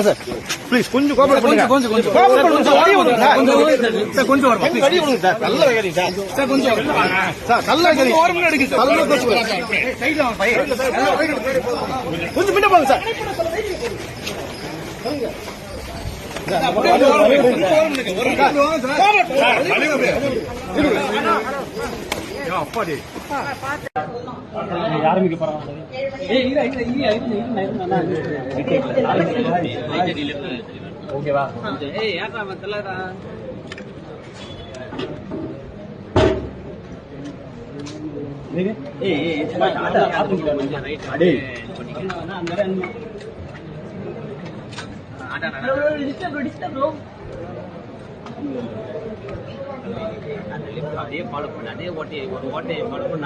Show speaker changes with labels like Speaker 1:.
Speaker 1: Sir please கொஞ்சம் cooperate பண்ணுங்க. கொஞ்சம் சார் நல்ல வைக்கிறீங்க சார். கொஞ்சம் சார் நல்ல வைக்கிறீங்க சார். கொஞ்சம் பின்ன போங்க சார். அப்பாடி ஆரம்பிக்க போறாங்க. ஓகேவா?
Speaker 2: அதே ஃபாலோ பண்ண அதே ஓட்டையை ஃபாலோ பண்ண